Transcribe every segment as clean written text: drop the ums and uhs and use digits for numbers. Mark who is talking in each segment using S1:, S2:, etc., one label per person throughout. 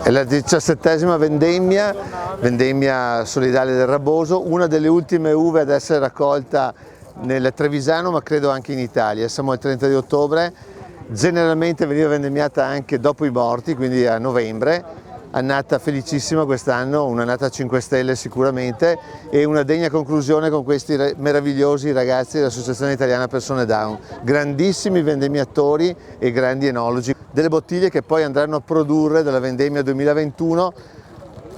S1: È la 17ª vendemmia solidale del Raboso, una delle ultime uve ad essere raccolta nel Trevisano, ma credo anche in Italia. Siamo al 30 di ottobre, generalmente veniva vendemmiata anche dopo i morti, quindi a novembre. Annata felicissima quest'anno, un'annata a 5 stelle sicuramente, e una degna conclusione con questi meravigliosi ragazzi dell'Associazione Italiana Persone Down, grandissimi vendemmiatori e grandi enologi. Delle bottiglie che poi andranno a produrre dalla vendemmia 2021,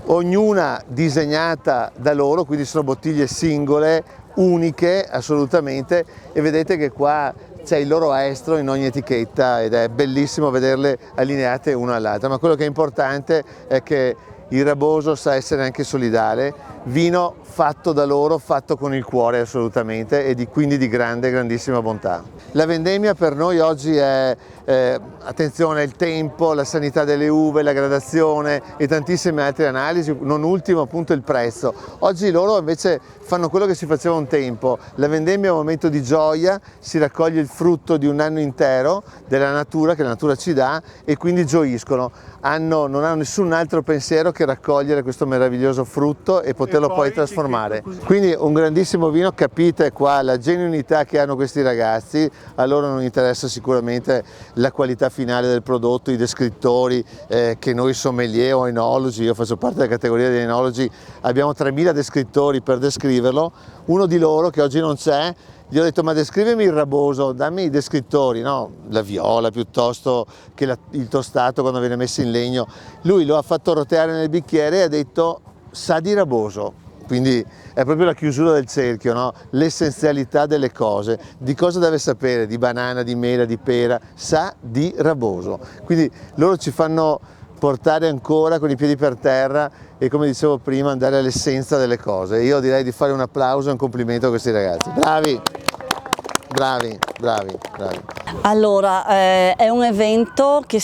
S1: ognuna disegnata da loro, quindi sono bottiglie singole, uniche assolutamente, e vedete che qua c'è il loro estro in ogni etichetta ed è bellissimo vederle allineate una all'altra. Ma quello che è importante è che il Raboso sa essere anche solidale, vino fatto da loro, fatto con il cuore assolutamente, e quindi di grandissima bontà. La vendemmia per noi oggi è attenzione, il tempo, la sanità delle uve, la gradazione e tantissime altre analisi, non ultimo appunto il prezzo. Oggi loro invece fanno quello che si faceva un tempo, la vendemmia è un momento di gioia, si raccoglie il frutto di un anno intero della natura, che la natura ci dà, e quindi gioiscono, non hanno nessun altro pensiero che raccogliere questo meraviglioso frutto e poterlo poi trasformare. Quindi un grandissimo vino, capite qua la genuinità che hanno questi ragazzi, a loro non interessa sicuramente la qualità finale del prodotto, i descrittori che noi sommelier o enologi, io faccio parte della categoria degli enologi, abbiamo 3000 descrittori per descriverlo. Uno di loro, che oggi non c'è, gli ho detto: ma descrivimi il Raboso, dammi i descrittori, no? La viola piuttosto che il tostato quando viene messo in legno. Lui lo ha fatto roteare nel bicchiere e ha detto: sa di Raboso. Quindi è proprio la chiusura del cerchio, no? L'essenzialità delle cose, di cosa deve sapere, di banana, di mela, di pera, sa di Raboso. Quindi loro ci fanno portare ancora con i piedi per terra e, come dicevo prima, andare all'essenza delle cose. Io direi di fare un applauso e un complimento a questi ragazzi. Bravi! Bravi, bravi, bravi.
S2: Allora, è un evento che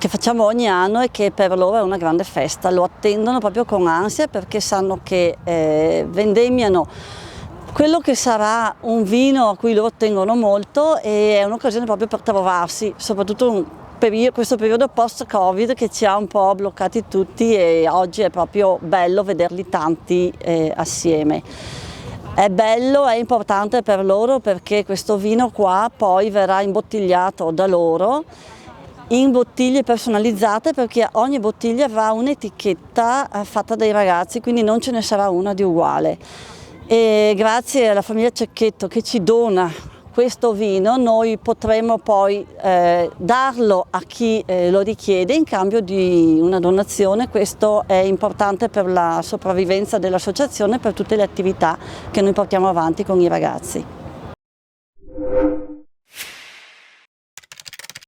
S2: facciamo ogni anno e che per loro è una grande festa, lo attendono proprio con ansia perché sanno che vendemmiano quello che sarà un vino a cui loro tengono molto, e è un'occasione proprio per trovarsi, soprattutto questo periodo post-Covid che ci ha un po' bloccati tutti, e oggi è proprio bello vederli tanti assieme. È bello, è importante per loro perché questo vino qua poi verrà imbottigliato da loro in bottiglie personalizzate, perché ogni bottiglia avrà un'etichetta fatta dai ragazzi, quindi non ce ne sarà una di uguale. E grazie alla famiglia Cecchetto che ci dona questo vino, noi potremo poi darlo a chi lo richiede in cambio di una donazione. Questo è importante per la sopravvivenza dell'associazione e per tutte le attività che noi portiamo avanti con i ragazzi.